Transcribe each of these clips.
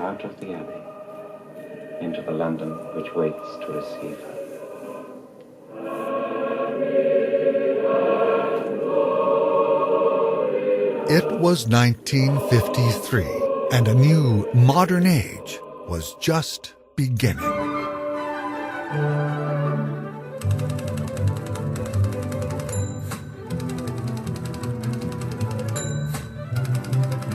out of the Abbey into the London which waits to receive her. It was 1953, and a new modern age was just beginning.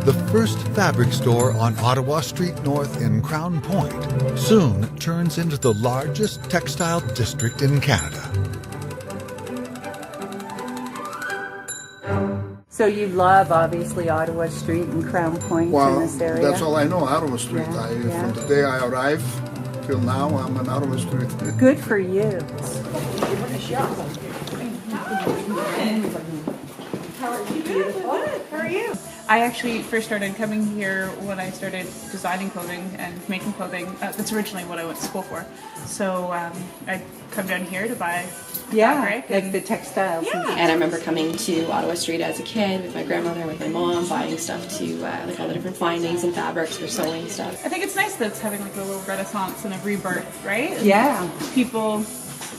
The first fabric store on Ottawa Street North in Crown Point soon turns into the largest textile district in Canada. So you love, obviously, Ottawa Street and Crown Point Well, in this area? that's all I know, Ottawa Street. Yeah. From the day I arrived till now, I'm on Ottawa Street. Good for you. How are you? I actually first started coming here when I started designing clothing and making clothing. That's originally what I went to school for. So I'd come down here to buy fabric. Like the textiles. Yeah. And I remember coming to Ottawa Street as a kid with my grandmother and with my mom, buying stuff to like all the different findings and fabrics for sewing stuff. I think it's nice that it's having like a little renaissance and a rebirth, right? Yeah. People,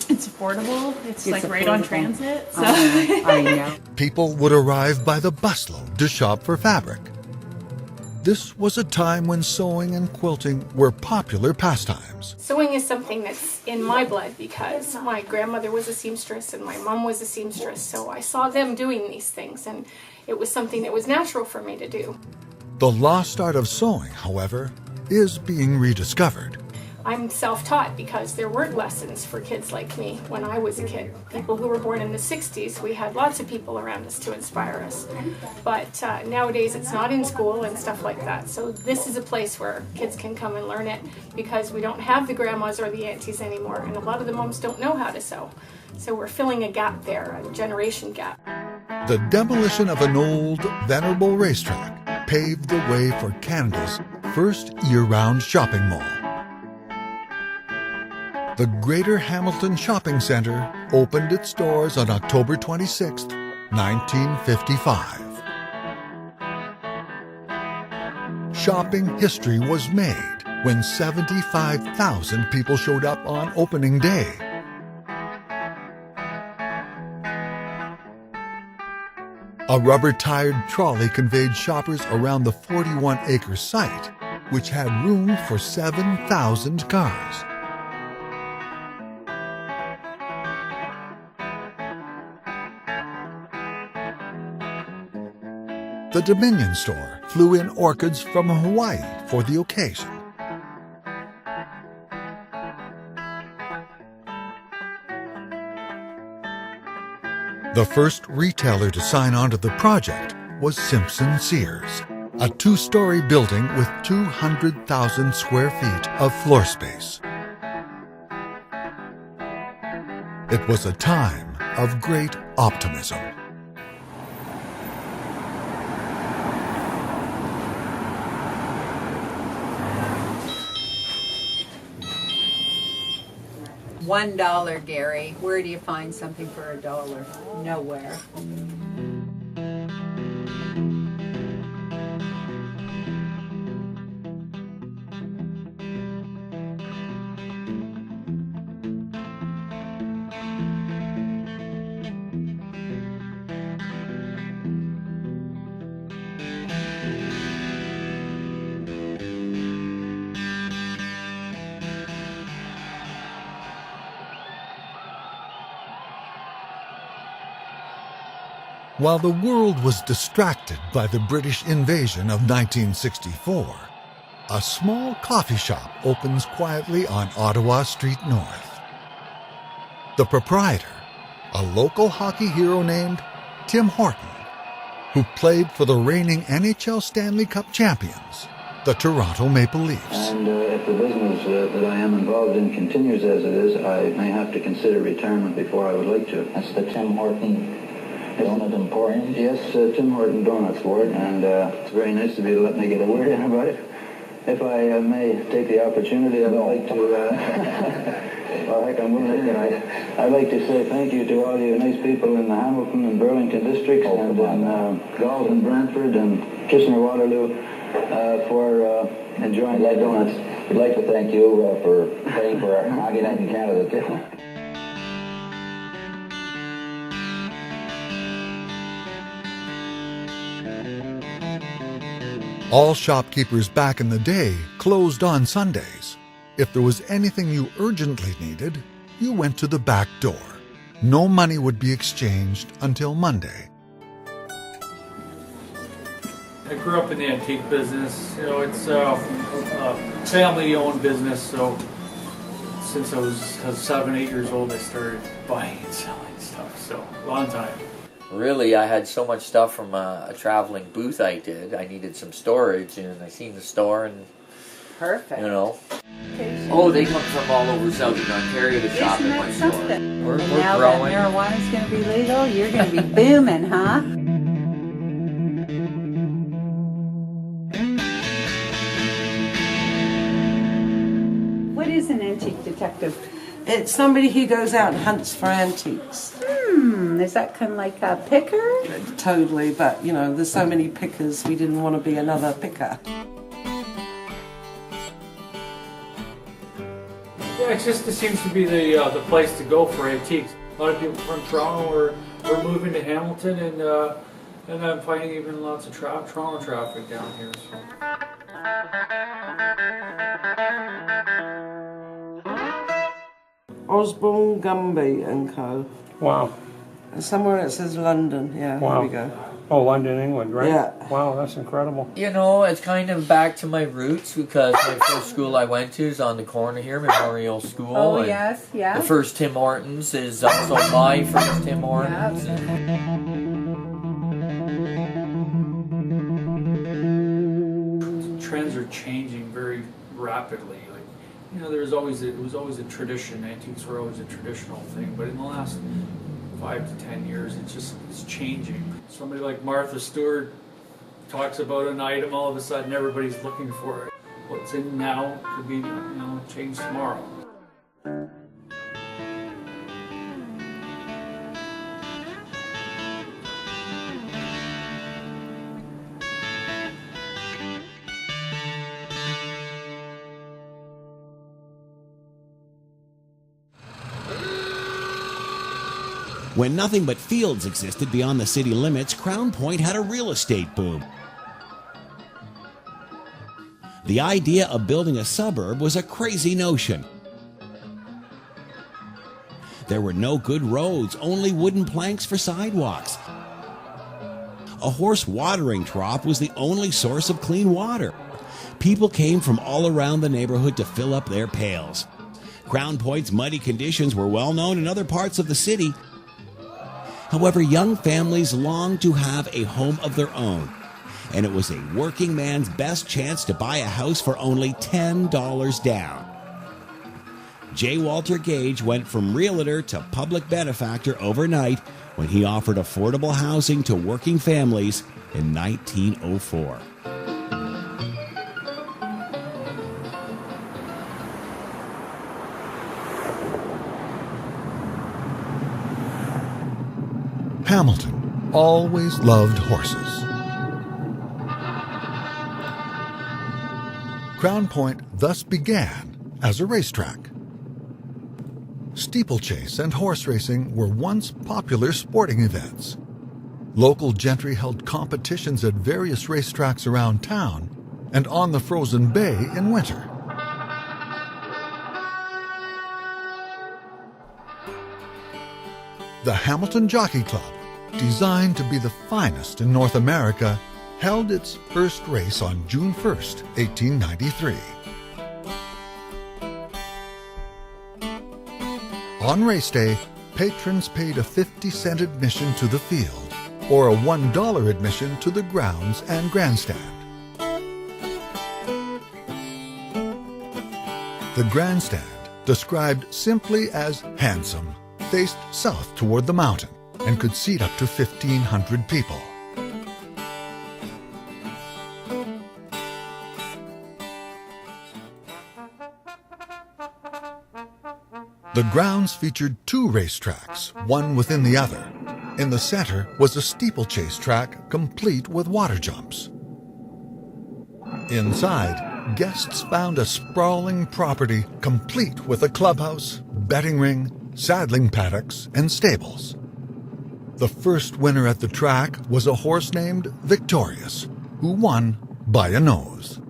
it's affordable. It's like right on affordable. transit. So. I know. People would arrive by the busload to shop for fabric. This was a time when sewing and quilting were popular pastimes. Sewing is something that's in my blood because my grandmother was a seamstress and my mom was a seamstress, so I saw them doing these things and it was something that was natural for me to do. The lost art of sewing, however, is being rediscovered. I'm self-taught because there weren't lessons for kids like me when I was a kid. People who were born in the 60s, we had lots of people around us to inspire us. But nowadays it's not in school and stuff like that. So this is a place where kids can come and learn it because we don't have the grandmas or the aunties anymore and a lot of the moms don't know how to sew. So we're filling a gap there, a generation gap. The demolition of an old, venerable racetrack paved the way for Canada's first year-round shopping mall. The Greater Hamilton Shopping Centre opened its doors on October 26, 1955. Shopping history was made when 75,000 people showed up on opening day. A rubber-tired trolley conveyed shoppers around the 41-acre site, which had room for 7,000 cars. The Dominion store flew in orchids from Hawaii for the occasion. The first retailer to sign on to the project was Simpson Sears, a two-story building with 200,000 square feet of floor space. It was a time of great optimism. $1, Gary. Where do you find something for $1? Nowhere. While the world was distracted by the British invasion of 1964, a small coffee shop opens quietly on Ottawa Street North. The proprietor, a local hockey hero named Tim Horton, who played for the reigning NHL Stanley Cup champions, the Toronto Maple Leafs. And if the business that I am involved in continues as it is, I may have to consider retirement before I would like to. That's the Tim Horton Donut Emporium? Yes, Tim Horton Donuts for it, and it's very nice to be able to let me get a word in about it. If I may take the opportunity, I'd like to, well, heck, I'm willing to, I'd like to say thank you to all you nice people in the Hamilton and Burlington districts and in Galls and Brantford and Kitchener-Waterloo for enjoying that donuts. We'd like to thank you for paying for our Hockey Night in Canada, too. All shopkeepers back in the day closed on Sundays. If there was anything you urgently needed, you went to the back door. No money would be exchanged until Monday. I grew up in the antique business. You know, it's a family-owned business, so since I was 7, 8 years old, I started buying and selling stuff, so long time. Really, I had so much stuff from a traveling booth I did. I needed some storage, and I seen the store, and Perfect. you know. Oh, they come from all over Southern Ontario to shop Isn't at my that store. something? We're And now growing. that marijuana's going to be legal, you're going to be booming, huh? What is an antique detective? It's somebody who goes out and hunts for antiques. Is that kind of like a picker? Totally, but you know, there's so many pickers, we didn't want to be another picker. Yeah, it seems to be the place to go for antiques. A lot of people from Toronto are moving to Hamilton, and I'm finding even lots of Toronto traffic down here. So. Osborne, Gumby and Co. Wow. Somewhere it says London, yeah, Wow. Here we go. Oh, London, England, right? Yeah. Wow, that's incredible. You know, it's kind of back to my roots because my first school I went to is on the corner here, Memorial School. Oh, and yes, yeah. the first Tim Hortons is also my first Tim Hortons. Trends are changing very rapidly. Like, you know, it was always a tradition. Antiques were always a traditional thing, but in the last 5 to 10 years, it's changing. Somebody like Martha Stewart talks about an item, all of a sudden everybody's looking for it. What's in now could be, changed tomorrow. When nothing but fields existed beyond the city limits, Crown Point had a real estate boom. The idea of building a suburb was a crazy notion. There were no good roads, only wooden planks for sidewalks. A horse watering trough was the only source of clean water. People came from all around the neighborhood to fill up their pails. Crown Point's muddy conditions were well known in other parts of the city. However, young families longed to have a home of their own, and it was a working man's best chance to buy a house for only $10 down. J. Walter Gage went from realtor to public benefactor overnight when he offered affordable housing to working families in 1904. Hamilton always loved horses. Crown Point thus began as a racetrack. Steeplechase and horse racing were once popular sporting events. Local gentry held competitions at various racetracks around town and on the frozen bay in winter. The Hamilton Jockey Club, designed to be the finest in North America, held its first race on June 1st, 1893. On race day, patrons paid a 50-cent admission to the field, or a $1 admission to the grounds and grandstand. The grandstand, described simply as handsome, faced south toward the mountain and could seat up to 1,500 people. The grounds featured two racetracks, one within the other. In the center was a steeplechase track complete with water jumps. Inside, guests found a sprawling property complete with a clubhouse, betting ring, saddling paddocks, and stables. The first winner at the track was a horse named Victorious, who won by a nose.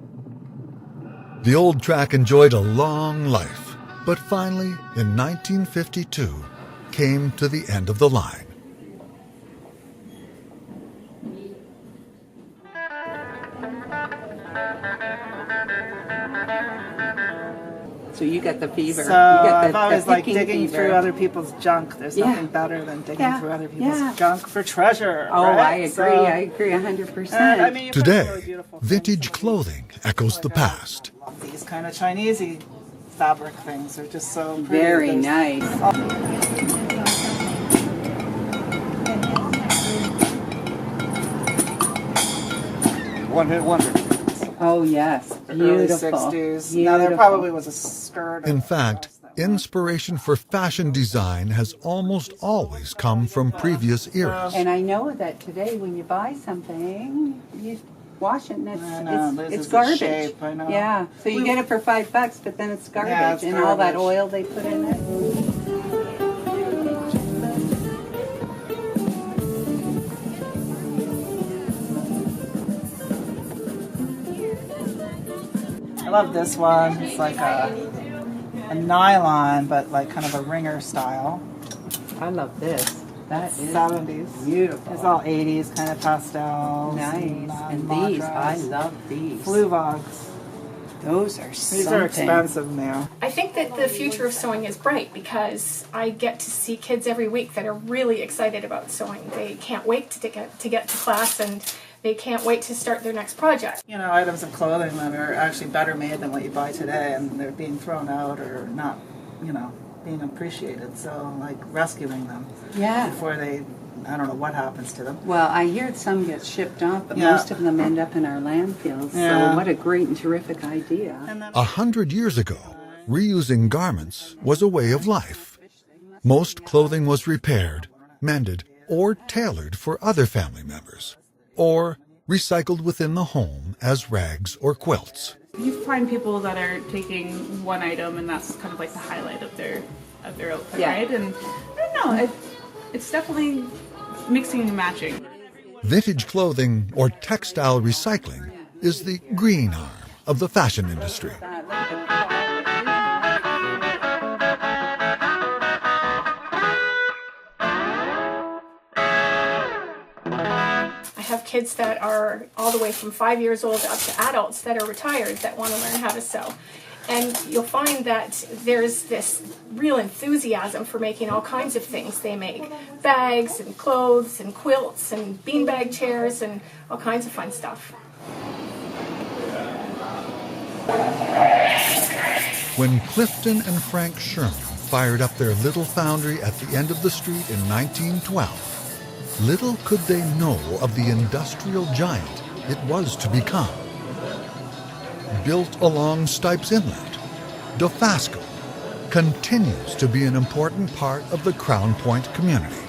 The old track enjoyed a long life, but finally, in 1952, came to the end of the line. So you get the fever. So you get I've always liked digging fever. through other people's junk. There's Yeah. nothing better than digging Yeah. through other people's Yeah. junk for treasure. Oh, right? I agree. So, I agree 100%. I mean, you find really Today, beautiful vintage clothing echoes the past. these kind of Chinesey fabric things are just so pretty. Very There's- nice. One-hit wonder. Oh, yes. Early Beautiful. 60s. Now there Beautiful. probably was a skirt. In fact, inspiration for fashion design has almost always come from previous eras. And I know that today when you buy something, you wash it and I know, it's loses garbage. its shape, I know. Yeah, so you get it for $5, but then it's garbage, Yeah, it's and all that garbage. oil they put in it. I love this one. It's like a nylon, but like kind of a ringer style. I love this. That is 70s. beautiful. It's all 80s kind of pastels. Nice. And madras. these, I love these. Fluvogs. Those are These are expensive now. I think that the future of sewing is bright because I get to see kids every week that are really excited about sewing. They can't wait to get to class, and they can't wait to start their next project. You know, items of clothing that are actually better made than what you buy today, and they're being thrown out or not, you know, being appreciated. So, like, rescuing them Yeah. before they, I don't know what happens to them. Well, I hear some get shipped off, but Yeah. most of them end up in our landfills. Yeah. So what a great and terrific idea. 100 years ago, reusing garments was a way of life. Most clothing was repaired, mended, or tailored for other family members, or recycled within the home as rags or quilts. You find people that are taking one item and that's kind of like the highlight of their outfit, Yeah. right? And I don't know, it's definitely mixing and matching. Vintage clothing or textile recycling is the green arm of the fashion industry. I have kids that are all the way from 5 years old up to adults that are retired that want to learn how to sew. And you'll find that there's this real enthusiasm for making all kinds of things. They make bags and clothes and quilts and beanbag chairs and all kinds of fun stuff. When Clifton and Frank Sherman fired up their little foundry at the end of the street in 1912, little could they know of the industrial giant it was to become. Built along Stipes Inlet, Dofasco continues to be an important part of the Crown Point community.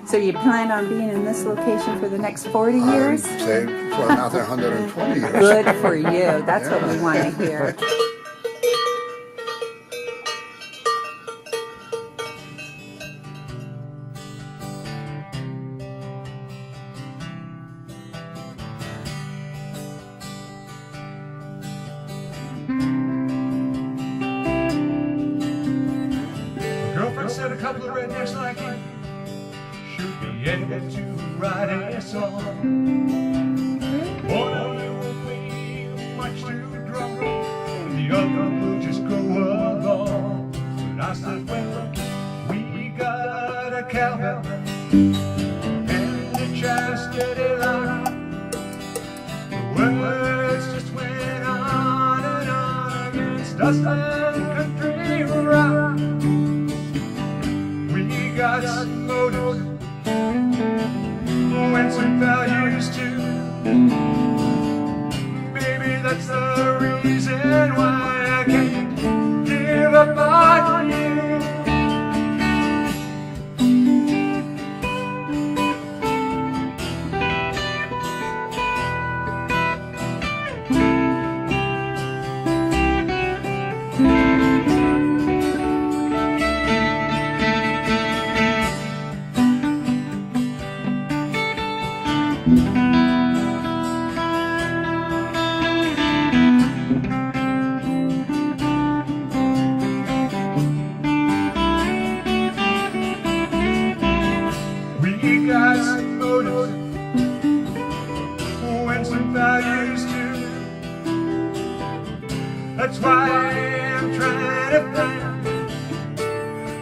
So you plan on being in this location for the next 40 years? Say for another 120 years. Good for you. That's what we want to hear. Girlfriend said a couple of rednecks like you should be able to write a song. One of them will queen, much too drunk, and the other lost it when we got a cowbell and a chastity lock. The words just went on and on against us and country rock. We got some motives, went some values too. Maybe that's the reason why I can't give up on you. We got some motives, went some values too. That's why I'm trying to find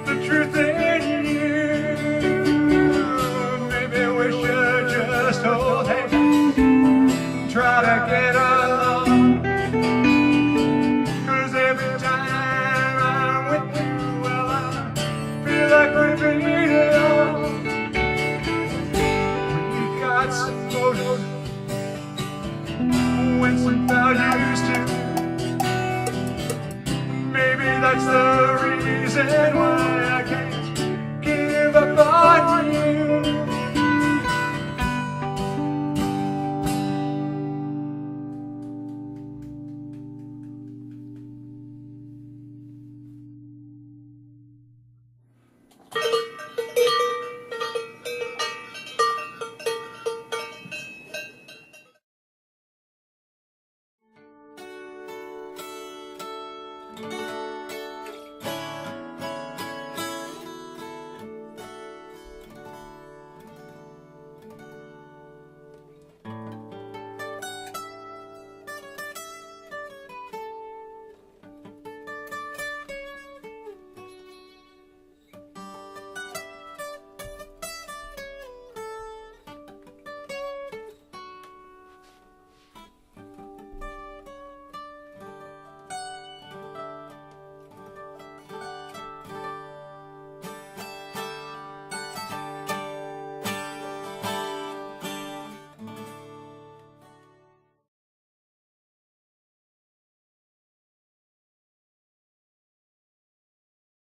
the truth in